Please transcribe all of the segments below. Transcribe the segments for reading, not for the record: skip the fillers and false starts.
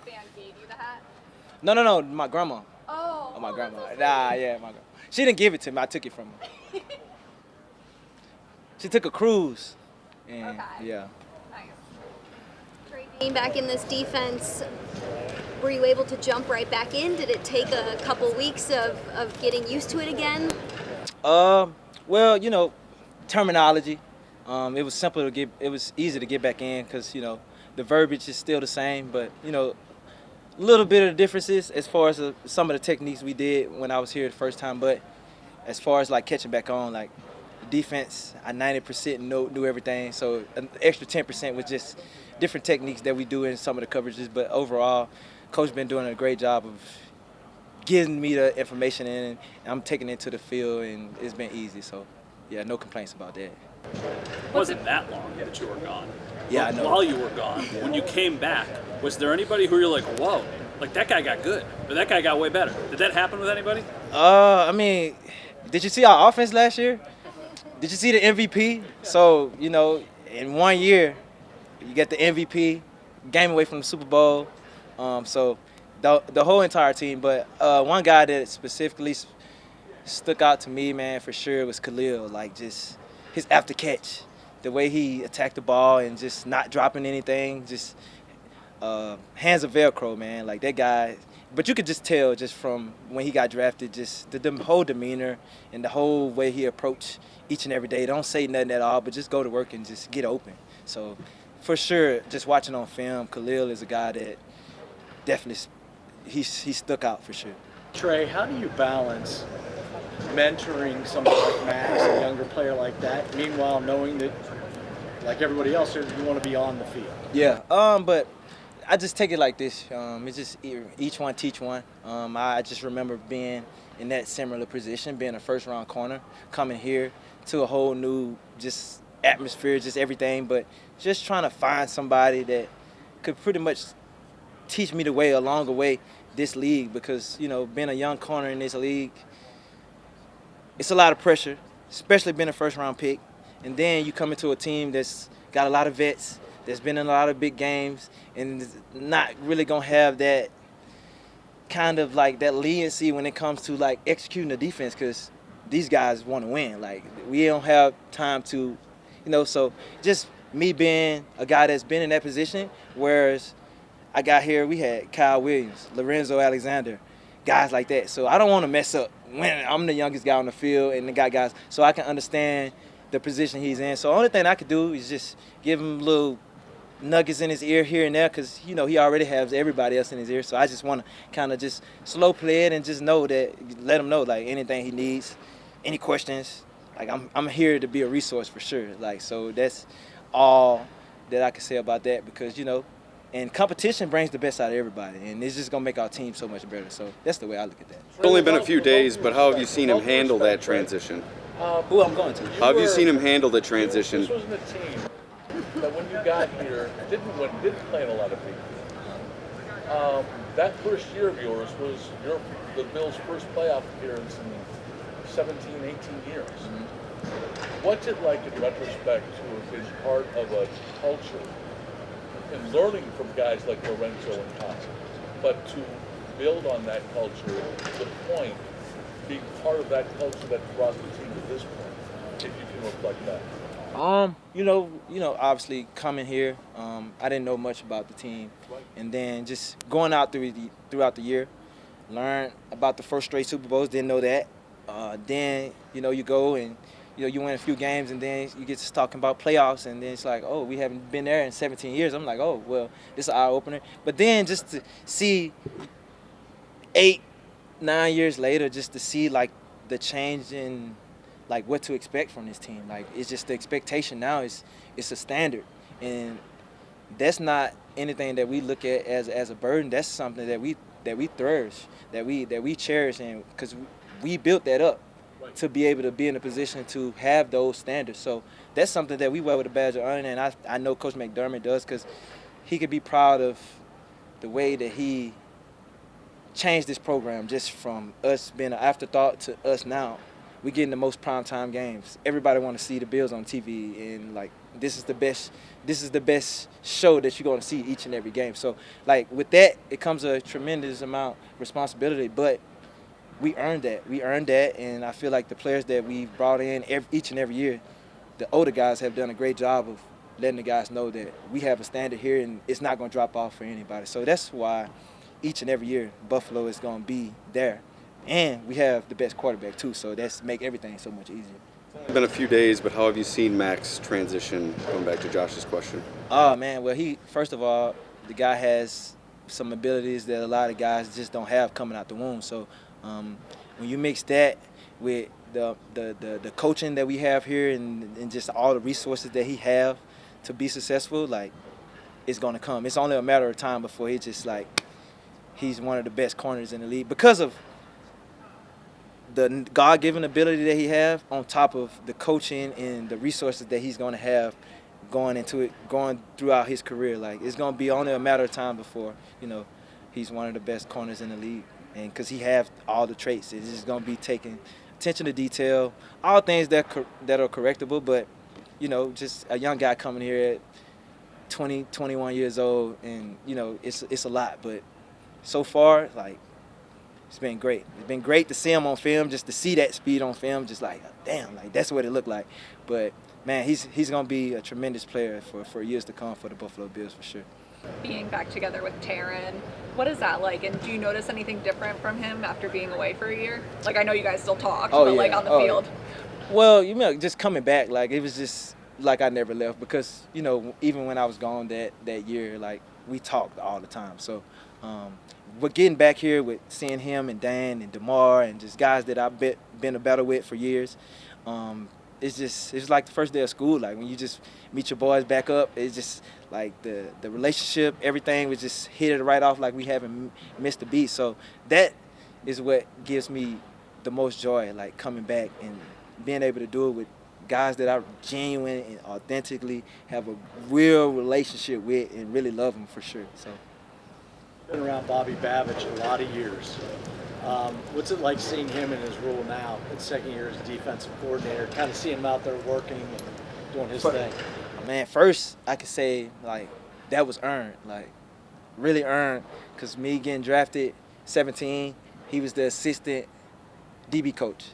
the fan gave you the hat? No, my grandma. Oh, My grandma. that's so sweet. Nah, yeah, my grandma. She didn't give it to me. I took it from her. She took a cruise. And Okay. yeah. Nice. Being back in this defense, were you able to jump right back in? Did it take a couple weeks of getting used to it again? Well, terminology. It was simple to get. It was easy to get back in because the verbiage is still the same, but a little bit of the differences as far as some of the techniques we did when I was here the first time. But as far as like catching back on, like defense, I 90% knew everything. So an extra 10% was just different techniques that we do in some of the coverages. But overall, coach been doing a great job of getting me the information in, and I'm taking it to the field, and it's been easy. So yeah, no complaints about that. It wasn't that long that you were gone. Yeah, But I know. while you were gone, when you came back, was there anybody who you're like, whoa, like that guy got good, or that guy got way better? Did that happen with anybody? I mean, did you see our offense last year? Did you see the MVP? So, in 1 year, you get the MVP, game away from the Super Bowl. So the whole entire team. But one guy that specifically stuck out to me, man, for sure was Khalil. Like, just his after catch, the way he attacked the ball and just not dropping anything, just hands of Velcro, man. Like, that guy. But you could just tell just from when he got drafted, just the whole demeanor and the whole way he approached each and every day. Don't say nothing at all, but just go to work and just get open. So for sure, just watching on film, Khalil is a guy that definitely he stuck out for sure. Trey, how do you balance mentoring somebody like Max, a younger player like that, meanwhile knowing that, like everybody else, you want to be on the field? Yeah, but I just take it like this. It's just each one teach one. I just remember being in that similar position, being a first-round corner, coming here to a whole new just atmosphere, just everything, but just trying to find somebody that could pretty much teach me the way along the way this league because, being a young corner in this league, it's a lot of pressure, especially being a first-round pick. And then you come into a team that's got a lot of vets, that's been in a lot of big games, and is not really going to have that kind of like that leniency when it comes to like executing the defense because these guys want to win. Like, we don't have time to, so just me being a guy that's been in that position, whereas I got here, we had Kyle Williams, Lorenzo Alexander, guys like that. So I don't want to mess up when I'm the youngest guy on the field and the guys, so I can understand the position he's in. So the only thing I could do is just give him little nuggets in his ear here and there because, he already has everybody else in his ear. So I just want to kind of just slow play it and just know that, let him know, like, anything he needs, any questions. Like, I'm here to be a resource for sure. Like, so that's all that I can say about that because, and competition brings the best out of everybody, and it's just going to make our team so much better. So that's the way I look at that. It's only been a few days, but how have you seen him handle that transition? Who I'm going to. How have you seen him handle the transition? This wasn't a team that when you got here didn't play in a lot of big games. That first year of yours was the Bills' first playoff appearance in 17, 18 years. What's it like in retrospect to have been part of a culture and learning from guys like Lorenzo and Kyle, but to build on that culture to the point, being part of that culture that brought the team to this point, if you can reflect that? Obviously coming here, I didn't know much about the team, and then just going out throughout the year, learn about the first straight Super Bowls. Didn't know that. Then you go and you win a few games, and then you get to talking about playoffs, and then it's like, oh, we haven't been there in 17 years. I'm like, oh, well, this is an eye opener. But then just to see 8, 9 years later, just to see like the change in like what to expect from this team. Like, it's just the expectation now is it's a standard, and that's not anything that we look at as a burden. That's something that we flourish, that we cherish, and because we built that up to be able to be in a position to have those standards. So that's something that we wear with a badge of honor, and I know Coach McDermott does because he could be proud of the way that he changed this program just from us being an afterthought to us now. We're getting the most primetime games. Everybody want to see the Bills on TV, and like this is the best show that you're going to see each and every game. So like with that, it comes a tremendous amount of responsibility, but we earned that, and I feel like the players that we've brought in each and every year, the older guys have done a great job of letting the guys know that we have a standard here and it's not going to drop off for anybody. So that's why each and every year Buffalo is going to be there, and we have the best quarterback too, so that's make everything so much easier. It's been a few days, but how have you seen Max transition, going back to Josh's question? Oh man, well first of all, the guy has some abilities that a lot of guys just don't have coming out the womb. So when you mix that with the coaching that we have here and just all the resources that he have to be successful, like it's gonna come. It's only a matter of time before he's one of the best corners in the league because of the God-given ability that he have on top of the coaching and the resources that he's gonna have going throughout his career. Like it's gonna be only a matter of time before he's one of the best corners in the league, and because he have all the traits, it's just gonna be taking attention to detail, all things that are correctable. But just a young guy coming here at 20, 21 years old, and it's a lot. But so far, like it's been great. It's been great to see him on film, just to see that speed on film, just like damn, like that's what it looked like. But man, he's gonna be a tremendous player for years to come for the Buffalo Bills for sure. Being back together with Taryn, what is that like? And do you notice anything different from him after being away for a year? Like I know you guys still talk, but like on the field. Yeah. Well, just coming back, like it was just like I never left because even when I was gone that year, like we talked all the time. So. But getting back here with seeing him and Dan and DeMar and just guys that I've been a battle with for years, it's like the first day of school. Like when you just meet your boys back up, it's just like the relationship, everything was just hit it right off like we haven't missed a beat. So that is what gives me the most joy, like coming back and being able to do it with guys that I genuine and authentically have a real relationship with and really love them for sure. So. Been around Bobby Babich a lot of years. What's it like seeing him in his role now, at second year as defensive coordinator, kind of seeing him out there working and doing his thing? Man, first I could say like that was earned, like really earned, because me getting drafted 17, he was the assistant DB coach.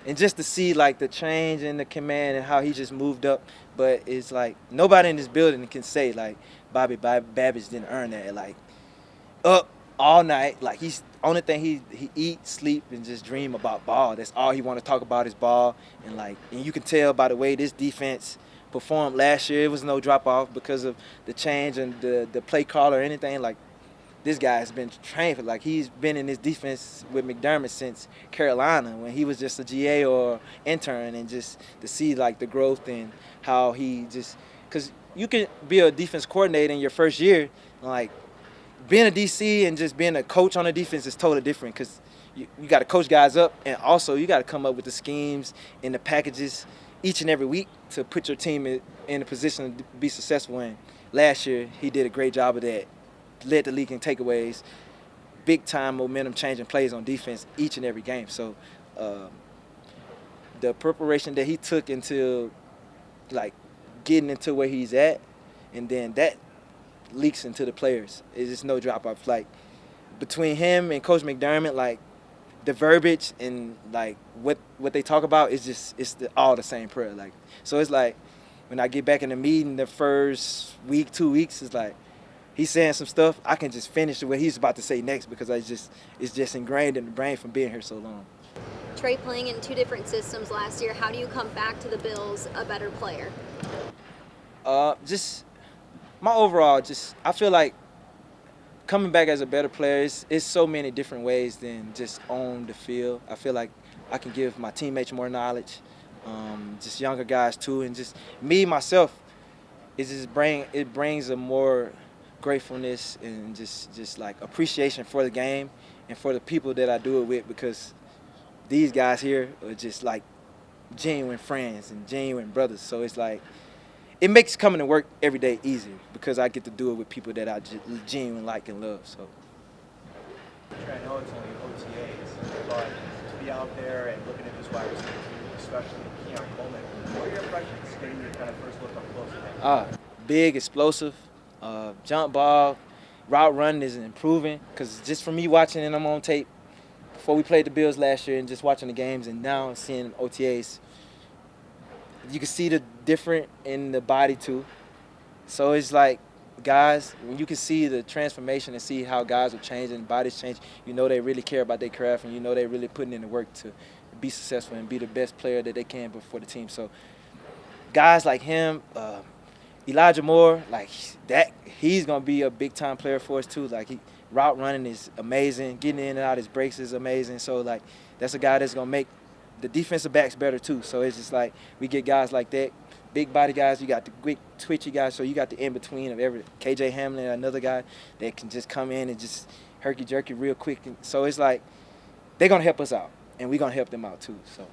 And just to see like the change in the command and how he just moved up, but it's like nobody in this building can say like Bobby Babich didn't earn that. Like up all night, like he's only thing he eat, sleep, and just dream about ball. That's all he want to talk about is ball. And you can tell by the way this defense performed last year, it was no drop off because of the change and the play call or anything. Like this guy has been trained for, like he's been in this defense with McDermott since Carolina when he was just a GA or intern, and just to see like the growth and how he just, because you can be a defense coordinator in your first year, like being a DC and just being a coach on a defense is totally different because you got to coach guys up, and also you got to come up with the schemes and the packages each and every week to put your team in a position to be successful. And last year he did a great job of that, led the league in takeaways, big time momentum changing plays on defense each and every game. So the preparation that he took into like getting into where he's at, and then that leaks into the players. It's just no drop off. Like between him and Coach McDermott, like the verbiage and like what they talk about is just all the same prayer. Like so it's like when I get back in the meeting the first week, 2 weeks, it's like he's saying some stuff, I can just finish what he's about to say next because it's just ingrained in the brain from being here so long. Trey playing in 2 different systems last year, how do you come back to the Bills a better player? Just my overall, I feel like coming back as a better player is so many different ways than just on the field. I feel like I can give my teammates more knowledge, just younger guys too, and just me myself. It brings a more gratefulness and just like appreciation for the game and for the people that I do it with, because these guys here are just like genuine friends and genuine brothers. So it's like it makes coming to work every day easier because I get to do it with people that I genuinely like and love. So. I know it's only OTAs, but to be out there and looking at this wide receiver, especially Keon Coleman. What are your impressions getting your kind of first look up close to him? Big, explosive, jump ball, route running is improving. Because just from me watching him on tape before we played the Bills last year and just watching the games and now seeing OTAs, you can see the different in the body too. So it's like, guys, when you can see the transformation and see how guys are changing, bodies change, you know they really care about their craft and you know they're really putting in the work to be successful and be the best player that they can for the team. So guys like him, Elijah Moore, like that, he's gonna be a big time player for us too. Like route running is amazing, getting in and out his breaks is amazing. So like that's a guy that's gonna make the defensive backs better too. So it's just like we get guys like that, big body guys. You got the quick twitchy guys. So you got the in between of every KJ Hamlin, another guy that can just come in and just herky jerky real quick. And so it's like they're gonna help us out, and we're gonna help them out too. So.